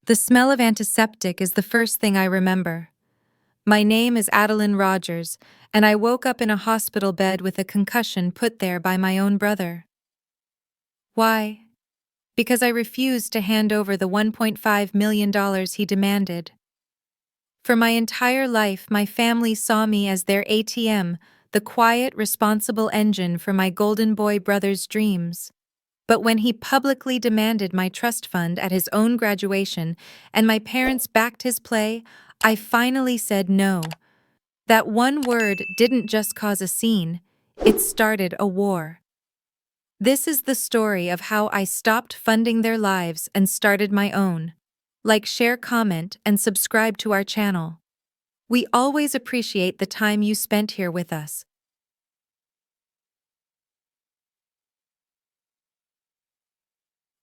The smell of antiseptic is the first thing I remember. My name is Adelynn Rogers, and I woke up in a hospital bed with a concussion put there by my own brother. Why? Because I refused to hand over the $1.5 million he demanded. For my entire life, my family saw me as their ATM, the quiet, responsible engine for my golden boy brother's dreams. But when he publicly demanded my trust fund at his own graduation and my parents backed his play, I finally said no. That one word didn't just cause a scene, it started a war. This is the story of how I stopped funding their lives and started my own. Like, share, comment, and subscribe to our channel. We always appreciate the time you spent here with us.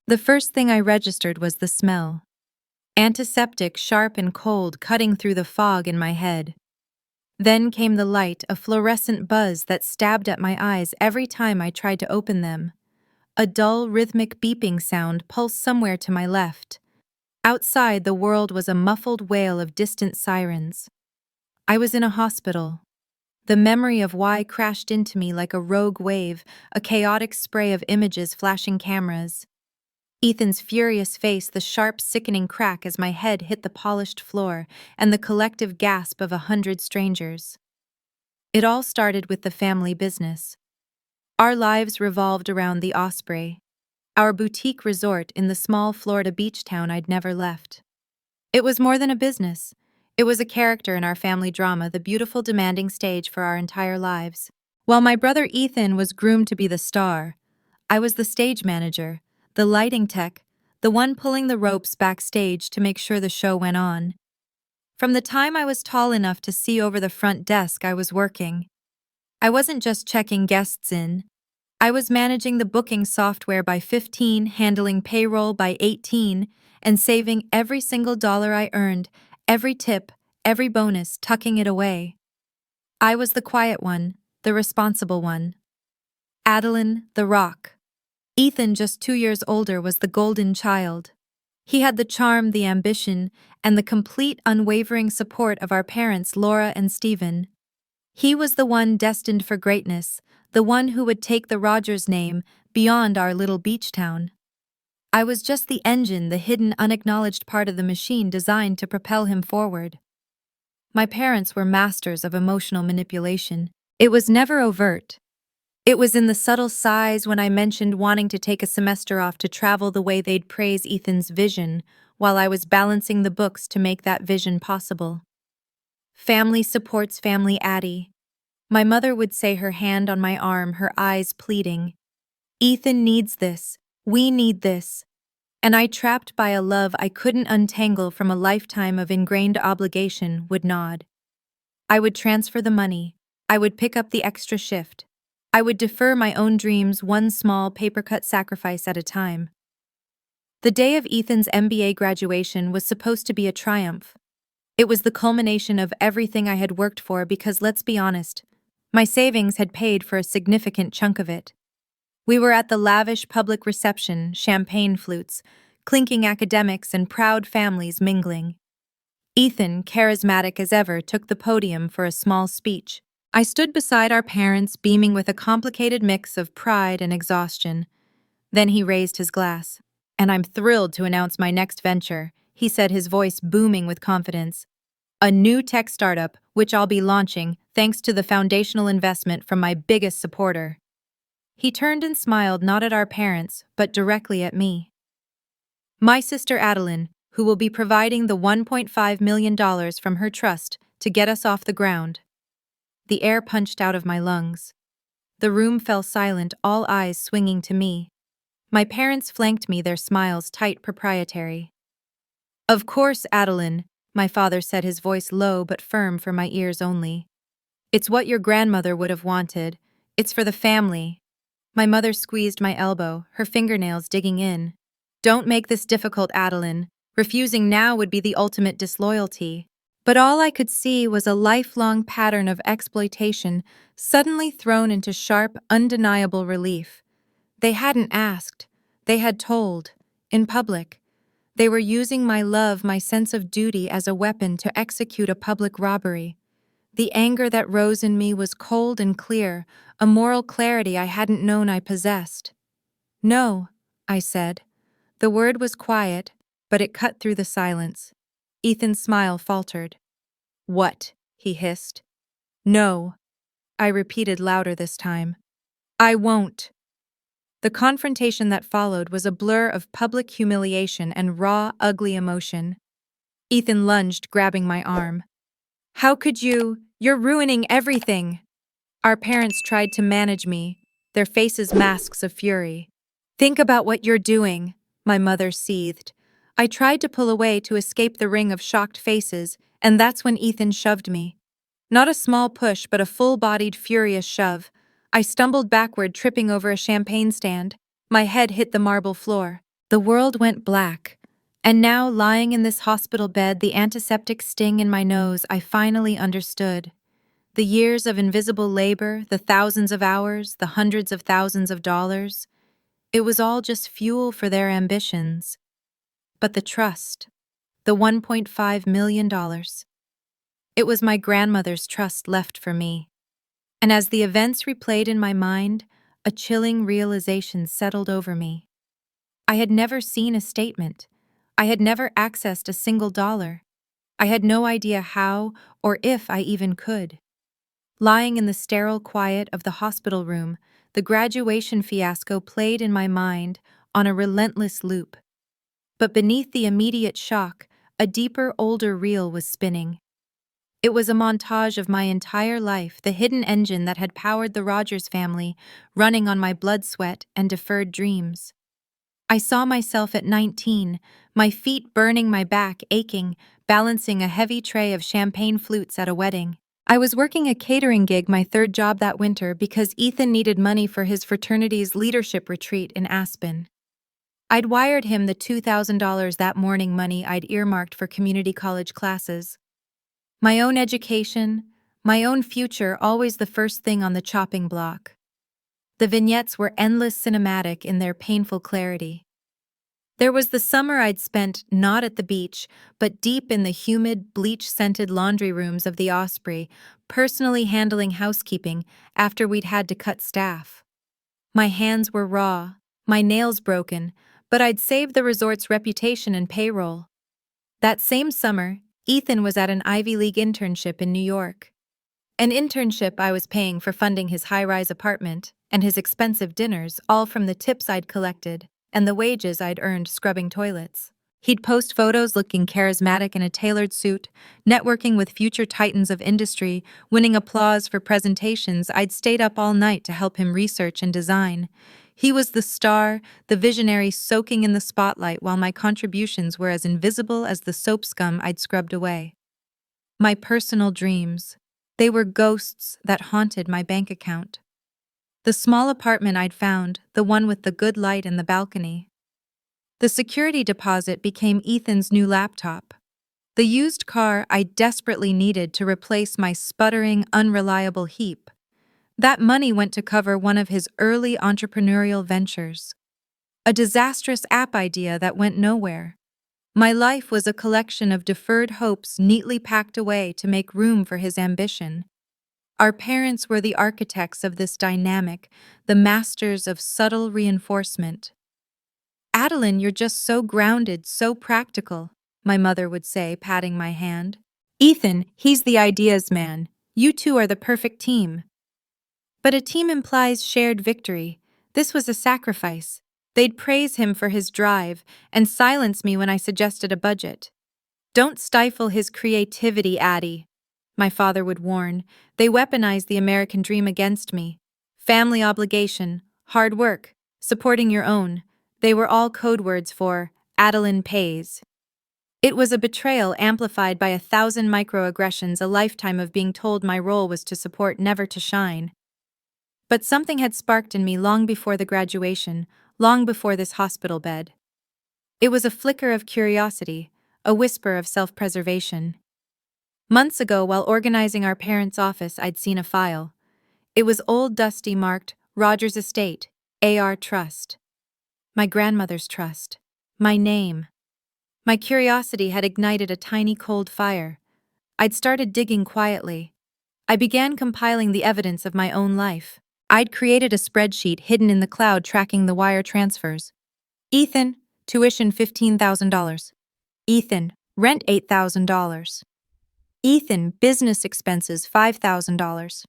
The first thing I registered was the smell. Antiseptic, sharp and cold, cutting through the fog in my head. Then came the light, a fluorescent buzz that stabbed at my eyes every time I tried to open them. A dull, rhythmic beeping sound pulsed somewhere to my left. Outside, the world was a muffled wail of distant sirens. I was in a hospital. The memory of why crashed into me like a rogue wave, a chaotic spray of images flashing cameras. Ethan's furious face, the sharp, sickening crack as my head hit the polished floor, and the collective gasp of 100 strangers. It all started with the family business. Our lives revolved around the Osprey, our boutique resort in the small Florida beach town I'd never left. It was more than a business. It was a character in our family drama, the beautiful, demanding stage for our entire lives. While my brother Ethan was groomed to be the star, I was the stage manager, the lighting tech, the one pulling the ropes backstage to make sure the show went on. From the time I was tall enough to see over the front desk, I was working. I wasn't just checking guests in. I was managing the booking software by 15, handling payroll by 18, and saving every single dollar I earned, every tip, every bonus, tucking it away. I was the quiet one, the responsible one. Adelynn, the rock. Ethan, just 2 years older, was the golden child. He had the charm, the ambition, and the complete, unwavering support of our parents, Laura and Stephen. He was the one destined for greatness, the one who would take the Rogers name beyond our little beach town. I was just the engine, the hidden, unacknowledged part of the machine designed to propel him forward. My parents were masters of emotional manipulation. It was never overt. It was in the subtle sighs when I mentioned wanting to take a semester off to travel the way they'd praise Ethan's vision, while I was balancing the books to make that vision possible. Family supports family, Addie. My mother would say, her hand on my arm, her eyes pleading. Ethan needs this. We need this. And I, trapped by a love I couldn't untangle from a lifetime of ingrained obligation, would nod. I would transfer the money. I would pick up the extra shift. I would defer my own dreams, one small paper-cut sacrifice at a time. The day of Ethan's MBA graduation was supposed to be a triumph. It was the culmination of everything I had worked for because, let's be honest, my savings had paid for a significant chunk of it. We were at the lavish public reception, champagne flutes, clinking academics, and proud families mingling. Ethan, charismatic as ever, took the podium for a small speech. I stood beside our parents, beaming with a complicated mix of pride and exhaustion. Then he raised his glass. "And I'm thrilled to announce my next venture," he said, his voice booming with confidence. "A new tech startup, which I'll be launching thanks to the foundational investment from my biggest supporter." He turned and smiled, not at our parents, but directly at me. "My sister Adelynn, who will be providing the $1.5 million from her trust to get us off the ground." The air punched out of my lungs. The room fell silent, all eyes swinging to me. My parents flanked me, their smiles tight, proprietary. "Of course, Adelynn," my father said, his voice low but firm for my ears only. "It's what your grandmother would have wanted. It's for the family." My mother squeezed my elbow, her fingernails digging in. "Don't make this difficult, Adelynn. Refusing now would be the ultimate disloyalty." But all I could see was a lifelong pattern of exploitation suddenly thrown into sharp, undeniable relief. They hadn't asked. They had told. In public. They were using my love, my sense of duty, as a weapon to execute a public robbery. The anger that rose in me was cold and clear, a moral clarity I hadn't known I possessed. "No," I said. The word was quiet, but it cut through the silence. Ethan's smile faltered. "What?" he hissed. "No," I repeated louder this time. "I won't." The confrontation that followed was a blur of public humiliation and raw, ugly emotion. Ethan lunged, grabbing my arm. "How could you? You're ruining everything!" Our parents tried to manage me, their faces masks of fury. "Think about what you're doing," my mother seethed. I tried to pull away to escape the ring of shocked faces, and that's when Ethan shoved me. Not a small push, but a full-bodied, furious shove. I stumbled backward, tripping over a champagne stand. My head hit the marble floor. The world went black. And now, lying in this hospital bed, the antiseptic sting in my nose, I finally understood. The years of invisible labor, the thousands of hours, the hundreds of thousands of dollars, it was all just fuel for their ambitions. But the trust, the $1.5 million, it was my grandmother's trust left for me. And as the events replayed in my mind, a chilling realization settled over me. I had never seen a statement. I had never accessed a single dollar. I had no idea how or if I even could. Lying in the sterile quiet of the hospital room, the graduation fiasco played in my mind on a relentless loop. But beneath the immediate shock, a deeper, older reel was spinning. It was a montage of my entire life, the hidden engine that had powered the Rogers family, running on my blood, sweat, and deferred dreams. I saw myself at 19, my feet burning, my back aching, balancing a heavy tray of champagne flutes at a wedding. I was working a catering gig, my third job that winter, because Ethan needed money for his fraternity's leadership retreat in Aspen. I'd wired him the $2,000 that morning, money I'd earmarked for community college classes. My own education, my own future, always the first thing on the chopping block. The vignettes were endless, cinematic in their painful clarity. There was the summer I'd spent not at the beach, but deep in the humid, bleach-scented laundry rooms of the Osprey, personally handling housekeeping after we'd had to cut staff. My hands were raw, my nails broken, but I'd saved the resort's reputation and payroll. That same summer, Ethan was at an Ivy League internship in New York. An internship I was paying for funding his high-rise apartment and his expensive dinners, all from the tips I'd collected and the wages I'd earned scrubbing toilets. He'd post photos looking charismatic in a tailored suit, networking with future titans of industry, winning applause for presentations I'd stayed up all night to help him research and design. He was the star, the visionary, soaking in the spotlight, while my contributions were as invisible as the soap scum I'd scrubbed away. My personal dreams, they were ghosts that haunted my bank account. The small apartment I'd found, the one with the good light and the balcony. The security deposit became Ethan's new laptop. The used car I desperately needed to replace my sputtering, unreliable Heap. That money went to cover one of his early entrepreneurial ventures. A disastrous app idea that went nowhere. My life was a collection of deferred hopes neatly packed away to make room for his ambition. Our parents were the architects of this dynamic, the masters of subtle reinforcement. "Adelynn, you're just so grounded, so practical," my mother would say, patting my hand. "Ethan, he's the ideas man. You two are the perfect team." But a team implies shared victory. This was a sacrifice. They'd praise him for his drive and silence me when I suggested a budget. "Don't stifle his creativity, Addie," my father would warn. They weaponized the American dream against me. Family obligation, hard work, supporting your own. They were all code words for Adelynn pays. It was a betrayal amplified by 1,000 microaggressions, a lifetime of being told my role was to support, never to shine. But something had sparked in me long before the graduation, long before this hospital bed. It was a flicker of curiosity, a whisper of self-preservation. Months ago, while organizing our parents' office, I'd seen a file. It was old, dusty, marked Rogers Estate, AR Trust. My grandmother's trust. My name. My curiosity had ignited a tiny cold fire. I'd started digging quietly. I began compiling the evidence of my own life. I'd created a spreadsheet hidden in the cloud tracking the wire transfers. Ethan, tuition $15,000. Ethan, rent $8,000. Ethan, business expenses $5,000.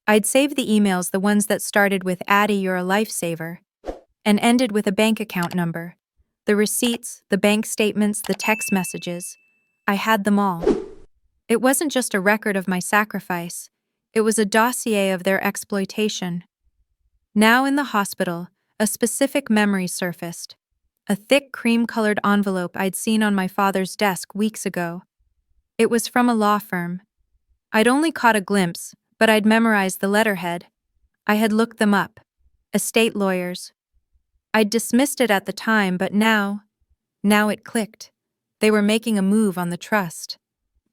I'd saved the emails, the ones that started with "Addie, you're a lifesaver," and ended with a bank account number. The receipts, the bank statements, the text messages. I had them all. It wasn't just a record of my sacrifice, it was a dossier of their exploitation. Now in the hospital, a specific memory surfaced. A thick cream-colored envelope I'd seen on my father's desk weeks ago. It was from a law firm. I'd only caught a glimpse, but I'd memorized the letterhead. I had looked them up. Estate lawyers. I'd dismissed it at the time, but now it clicked. They were making a move on the trust.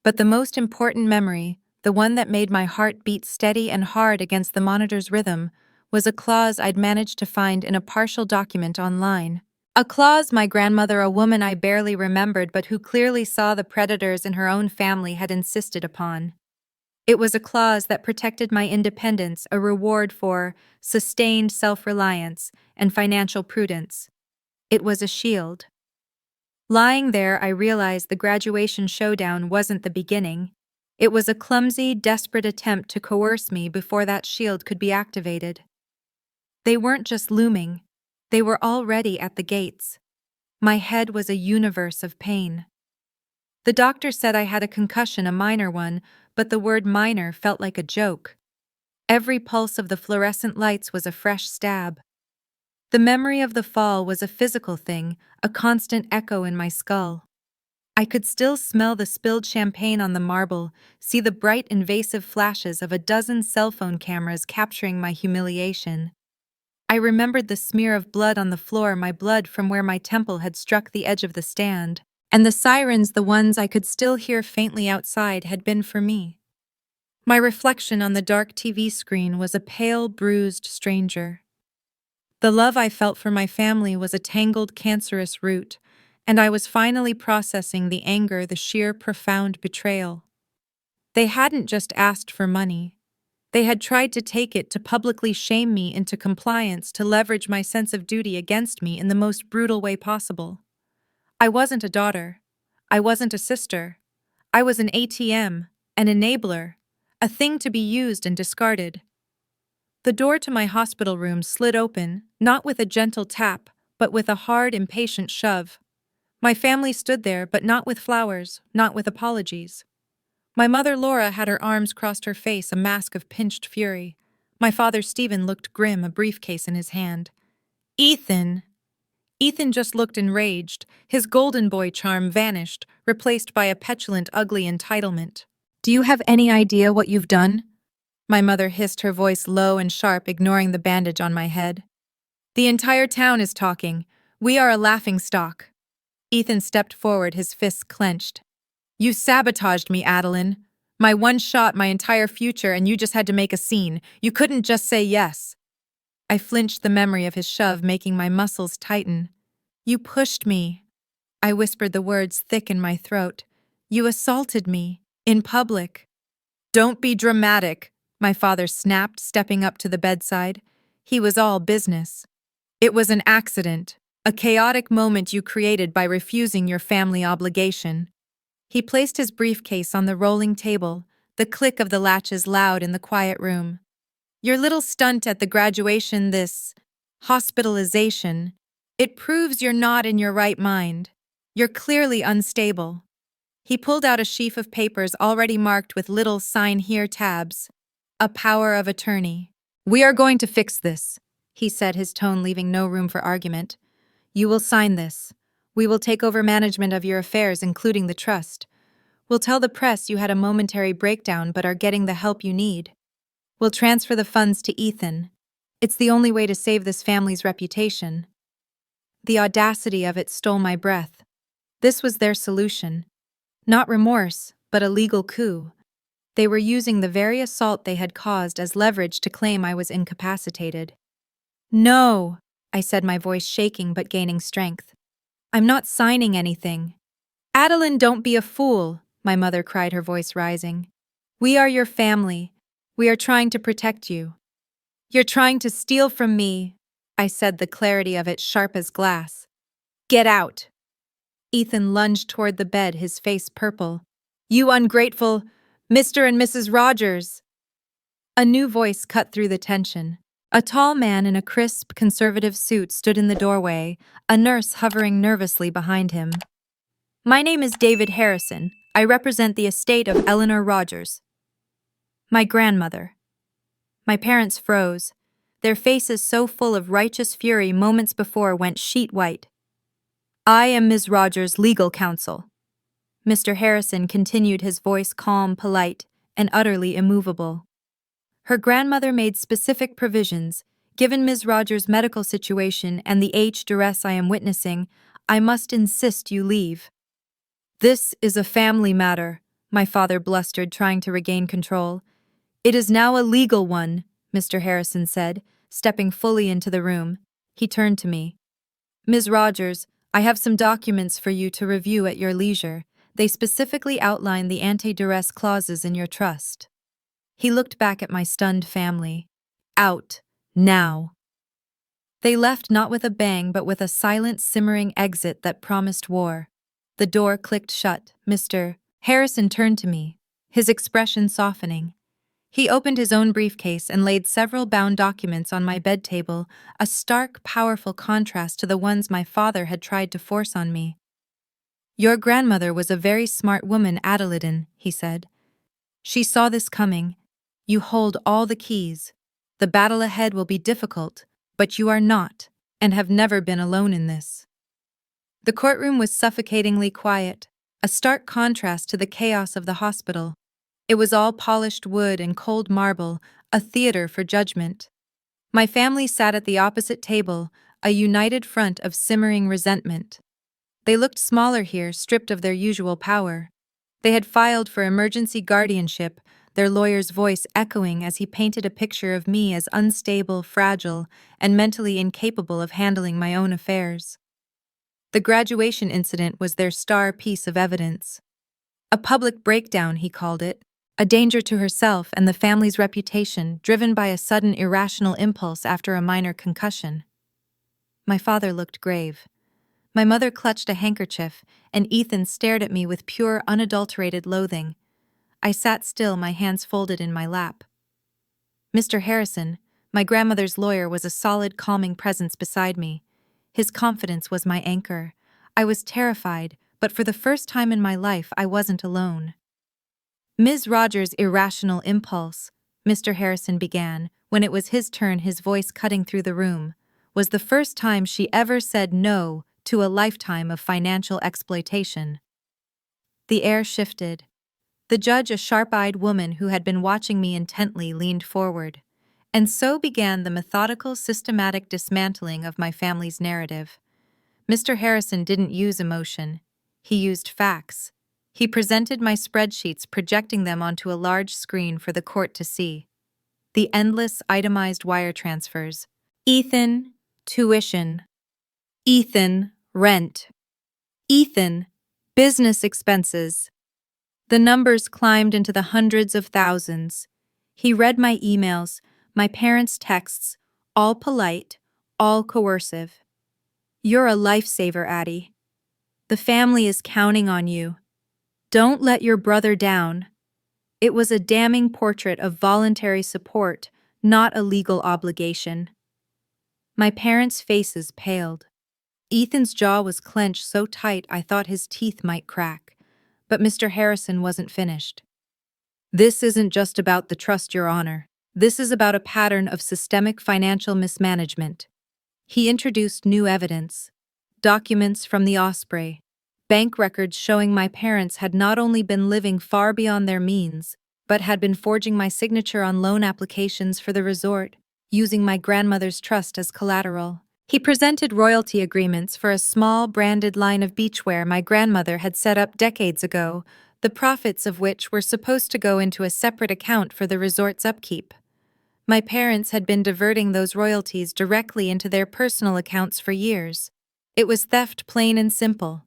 But the most important memory, the one that made my heart beat steady and hard against the monitor's rhythm, was a clause I'd managed to find in a partial document online. A clause my grandmother, a woman I barely remembered but who clearly saw the predators in her own family, had insisted upon. It was a clause that protected my independence, a reward for sustained self-reliance and financial prudence. It was a shield. Lying there, I realized the graduation showdown wasn't the beginning. It was a clumsy, desperate attempt to coerce me before that shield could be activated. They weren't just looming. They were already at the gates. My head was a universe of pain. The doctor said I had a concussion, a minor one, but the word minor felt like a joke. Every pulse of the fluorescent lights was a fresh stab. The memory of the fall was a physical thing, a constant echo in my skull. I could still smell the spilled champagne on the marble, see the bright, invasive flashes of a dozen cell phone cameras capturing my humiliation. I remembered the smear of blood on the floor, my blood from where my temple had struck the edge of the stand, and the sirens, the ones I could still hear faintly outside, had been for me. My reflection on the dark TV screen was a pale, bruised stranger. The love I felt for my family was a tangled, cancerous root, and I was finally processing the anger, the sheer, profound betrayal. They hadn't just asked for money. They had tried to take it, to publicly shame me into compliance, to leverage my sense of duty against me in the most brutal way possible. I wasn't a daughter. I wasn't a sister. I was an ATM, an enabler, a thing to be used and discarded. The door to my hospital room slid open, not with a gentle tap, but with a hard, impatient shove. My family stood there, but not with flowers, not with apologies. My mother Laura had her arms across her face, a mask of pinched fury. My father Stephen looked grim, a briefcase in his hand. Ethan! Ethan just looked enraged. His golden boy charm vanished, replaced by a petulant, ugly entitlement. "Do you have any idea what you've done?" My mother hissed, her voice low and sharp, ignoring the bandage on my head. "The entire town is talking. We are a laughingstock." Ethan stepped forward, his fists clenched. "You sabotaged me, Adelynn. My one shot, my entire future, and you just had to make a scene. You couldn't just say yes." I flinched, the memory of his shove making my muscles tighten. "You pushed me." I whispered the words thick in my throat. "You assaulted me. In public." "Don't be dramatic," my father snapped, stepping up to the bedside. He was all business. "It was an accident, a chaotic moment you created by refusing your family obligation." He placed his briefcase on the rolling table, the click of the latches loud in the quiet room. "Your little stunt at the graduation, this hospitalization, it proves you're not in your right mind. You're clearly unstable." He pulled out a sheaf of papers already marked with little "sign here" tabs. A power of attorney. "We are going to fix this," he said, his tone leaving no room for argument. "You will sign this. We will take over management of your affairs, including the trust. We'll tell the press you had a momentary breakdown but are getting the help you need. We'll transfer the funds to Ethan. It's the only way to save this family's reputation." The audacity of it stole my breath. This was their solution. Not remorse, but a legal coup. They were using the very assault they had caused as leverage to claim I was incapacitated. "No," I said, my voice shaking but gaining strength. I'm not signing anything. Adelynn, don't be a fool, my mother cried, her voice rising. We are your family. We are trying to protect you. You're trying to steal from me, I said, the clarity of it sharp as glass. Get out. Ethan lunged toward the bed, his face purple. You ungrateful Mr. and Mrs. Rogers! A new voice cut through the tension. A tall man in a crisp, conservative suit stood in the doorway, a nurse hovering nervously behind him. My name is David Harrison. I represent the estate of Adelynn Rogers. My grandmother. My parents froze. Their faces so full of righteous fury moments before went sheet white. I am Ms. Rogers' legal counsel. Mr. Harrison continued, his voice calm, polite, and utterly immovable. Her grandmother made specific provisions. Given Ms. Rogers' medical situation and the age duress I am witnessing, I must insist you leave. This is a family matter, my father blustered, trying to regain control. It is now a legal one, Mr. Harrison said, stepping fully into the room. He turned to me. Ms. Rogers, I have some documents for you to review at your leisure. They specifically outline the anti-duress clauses in your trust. He looked back at my stunned family. Out, now. They left not with a bang but with a silent, simmering exit that promised war. The door clicked shut. Mr. Harrison turned to me, his expression softening. He opened his own briefcase and laid several bound documents on my bed table, a stark, powerful contrast to the ones my father had tried to force on me. Your grandmother was a very smart woman, Adelynn, he said. She saw this coming. You hold all the keys. The battle ahead will be difficult, but you are not, and have never been alone in this. The courtroom was suffocatingly quiet, a stark contrast to the chaos of the hospital. It was all polished wood and cold marble, a theater for judgment. My family sat at the opposite table, a united front of simmering resentment. They looked smaller here, stripped of their usual power. They had filed for emergency guardianship, their lawyer's voice echoing as he painted a picture of me as unstable, fragile, and mentally incapable of handling my own affairs. The graduation incident was their star piece of evidence. A public breakdown, he called it, a danger to herself and the family's reputation, driven by a sudden irrational impulse after a minor concussion. My father looked grave. My mother clutched a handkerchief, and Ethan stared at me with pure, unadulterated loathing. I sat still, my hands folded in my lap. Mr. Harrison, my grandmother's lawyer, was a solid, calming presence beside me. His confidence was my anchor. I was terrified, but for the first time in my life, I wasn't alone. Ms. Rogers' irrational impulse, Mr. Harrison began, when it was his turn, his voice cutting through the room, was the first time she ever said no to a lifetime of financial exploitation. The air shifted. The judge, a sharp-eyed woman who had been watching me intently, leaned forward. And so began the methodical, systematic dismantling of my family's narrative. Mr. Harrison didn't use emotion. He used facts. He presented my spreadsheets, projecting them onto a large screen for the court to see. The endless, itemized wire transfers. Ethan, tuition. Ethan, rent. Ethan, business expenses. The numbers climbed into the hundreds of thousands. He read my emails, my parents' texts, all polite, all coercive. You're a lifesaver, Addie. The family is counting on you. Don't let your brother down. It was a damning portrait of voluntary support, not a legal obligation. My parents' faces paled. Ethan's jaw was clenched so tight I thought his teeth might crack, but Mr. Harrison wasn't finished. This isn't just about the trust, Your Honor. This is about a pattern of systemic financial mismanagement. He introduced new evidence, documents from the Osprey, bank records showing my parents had not only been living far beyond their means, but had been forging my signature on loan applications for the resort, using my grandmother's trust as collateral. He presented royalty agreements for a small branded line of beachwear my grandmother had set up decades ago, the profits of which were supposed to go into a separate account for the resort's upkeep. My parents had been diverting those royalties directly into their personal accounts for years. It was theft, plain and simple.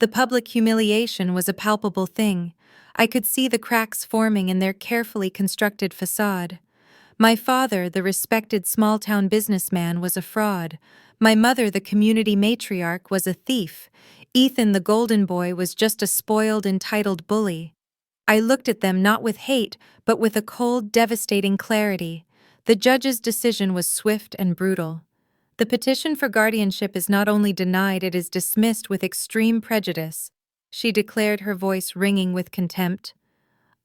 The public humiliation was a palpable thing. I could see the cracks forming in their carefully constructed facade. My father, the respected small-town businessman, was a fraud. My mother, the community matriarch, was a thief. Ethan, the golden boy, was just a spoiled, entitled bully. I looked at them not with hate, but with a cold, devastating clarity. The judge's decision was swift and brutal. The petition for guardianship is not only denied, it is dismissed with extreme prejudice, she declared, her voice ringing with contempt.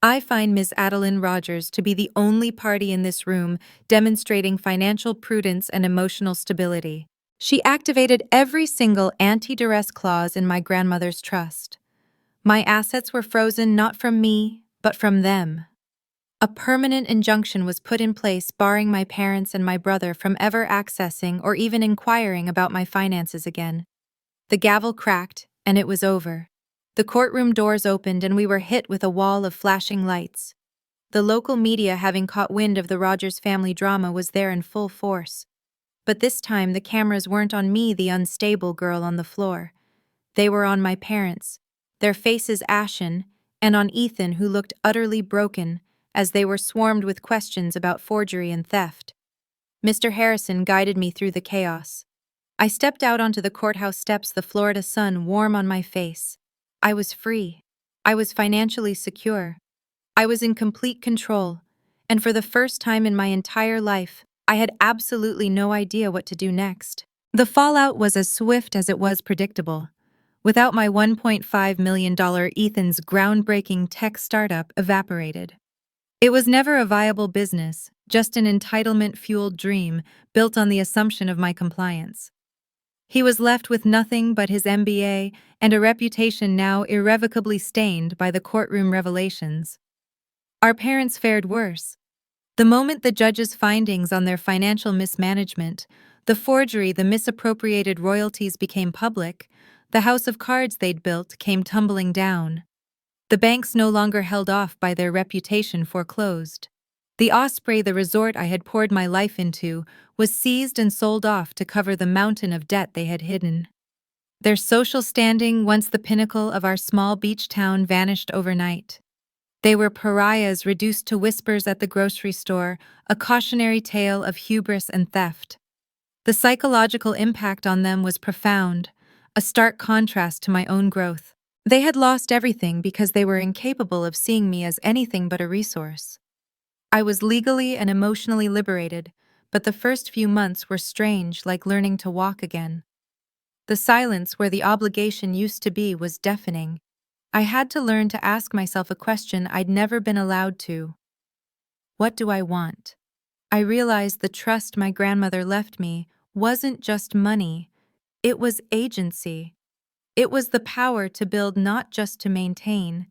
I find Ms. Adelynn Rogers to be the only party in this room demonstrating financial prudence and emotional stability. She activated every single anti-duress clause in my grandmother's trust. My assets were frozen not from me, but from them. A permanent injunction was put in place barring my parents and my brother from ever accessing or even inquiring about my finances again. The gavel cracked, and it was over. The courtroom doors opened and we were hit with a wall of flashing lights. The local media, having caught wind of the Rogers family drama, was there in full force. But this time the cameras weren't on me, the unstable girl on the floor. They were on my parents, their faces ashen, and on Ethan, who looked utterly broken, as they were swarmed with questions about forgery and theft. Mr. Harrison guided me through the chaos. I stepped out onto the courthouse steps, the Florida sun warm on my face. I was free. I was financially secure. I was in complete control, and for the first time in my entire life, I had absolutely no idea what to do next. The fallout was as swift as it was predictable. Without my $1.5 million, Ethan's groundbreaking tech startup evaporated. It was never a viable business, just an entitlement-fueled dream built on the assumption of my compliance. He was left with nothing but his MBA and a reputation now irrevocably stained by the courtroom revelations. Our parents fared worse. The moment the judge's findings on their financial mismanagement, the forgery, the misappropriated royalties became public, the house of cards they'd built came tumbling down. The banks no longer held off by their reputation foreclosed. The Osprey, the resort I had poured my life into, was seized and sold off to cover the mountain of debt they had hidden. Their social standing, once the pinnacle of our small beach town, vanished overnight. They were pariahs reduced to whispers at the grocery store, a cautionary tale of hubris and theft. The psychological impact on them was profound, a stark contrast to my own growth. They had lost everything because they were incapable of seeing me as anything but a resource. I was legally and emotionally liberated, but the first few months were strange, like learning to walk again. The silence where the obligation used to be was deafening. I had to learn to ask myself a question I'd never been allowed to. What do I want? I realized the trust my grandmother left me wasn't just money, it was agency. It was the power to build, not just to maintain.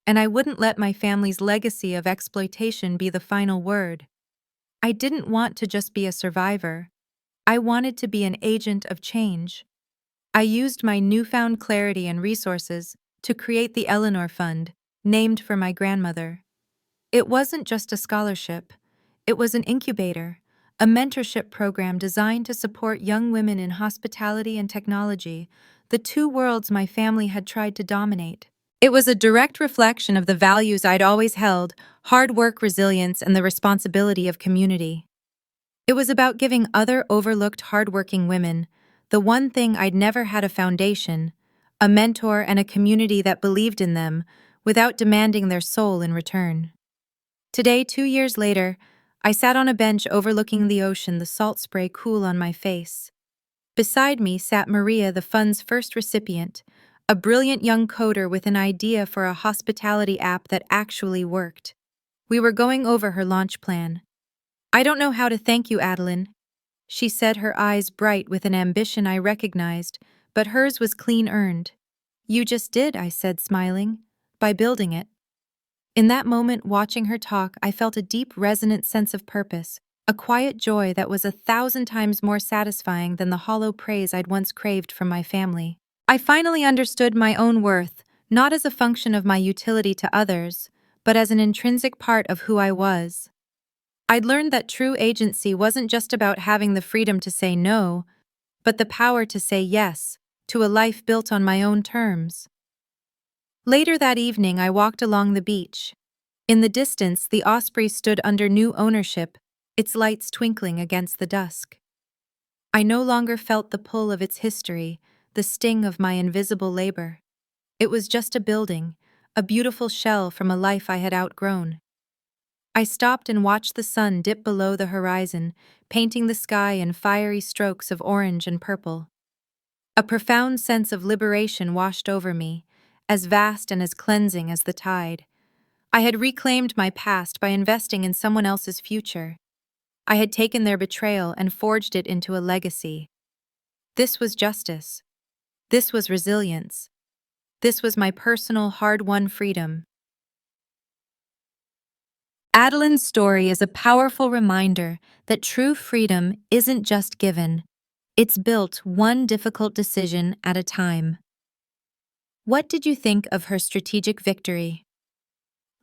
And I wouldn't let my family's legacy of exploitation be the final word. I didn't want to just be a survivor. I wanted to be an agent of change. I used my newfound clarity and resources to create the Eleanor Fund, named for my grandmother. It wasn't just a scholarship. It was an incubator, a mentorship program designed to support young women in hospitality and technology, the two worlds my family had tried to dominate. It was a direct reflection of the values I'd always held: hard work, resilience, and the responsibility of community. It was about giving other overlooked hardworking women the one thing I'd never had: a foundation, a mentor, and a community that believed in them without demanding their soul in return. Today, 2 years later, I sat on a bench overlooking the ocean, the salt spray cool on my face. Beside me sat Maria, the fund's first recipient, a brilliant young coder with an idea for a hospitality app that actually worked. We were going over her launch plan. "I don't know how to thank you, Adelynn," she said, her eyes bright with an ambition I recognized, but hers was clean-earned. "You just did," I said, smiling, "by building it." In that moment, watching her talk, I felt a deep, resonant sense of purpose, a quiet joy that was 1,000 times more satisfying than the hollow praise I'd once craved from my family. I finally understood my own worth, not as a function of my utility to others, but as an intrinsic part of who I was. I'd learned that true agency wasn't just about having the freedom to say no, but the power to say yes, to a life built on my own terms. Later that evening, I walked along the beach. In the distance, the Osprey stood under new ownership, its lights twinkling against the dusk. I no longer felt the pull of its history, the sting of my invisible labor. It was just a building, a beautiful shell from a life I had outgrown. I stopped and watched the sun dip below the horizon, painting the sky in fiery strokes of orange and purple. A profound sense of liberation washed over me, as vast and as cleansing as the tide. I had reclaimed my past by investing in someone else's future. I had taken their betrayal and forged it into a legacy. This was justice. This was resilience. This was my personal, hard-won freedom. Adelynn's story is a powerful reminder that true freedom isn't just given, it's built one difficult decision at a time. What did you think of her strategic victory?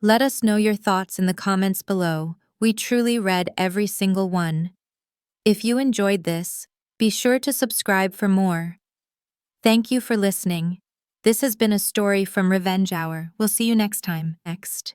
Let us know your thoughts in the comments below. We truly read every single one. If you enjoyed this, be sure to subscribe for more. Thank you for listening. This has been a story from Revenge Hour. We'll see you next time. Next.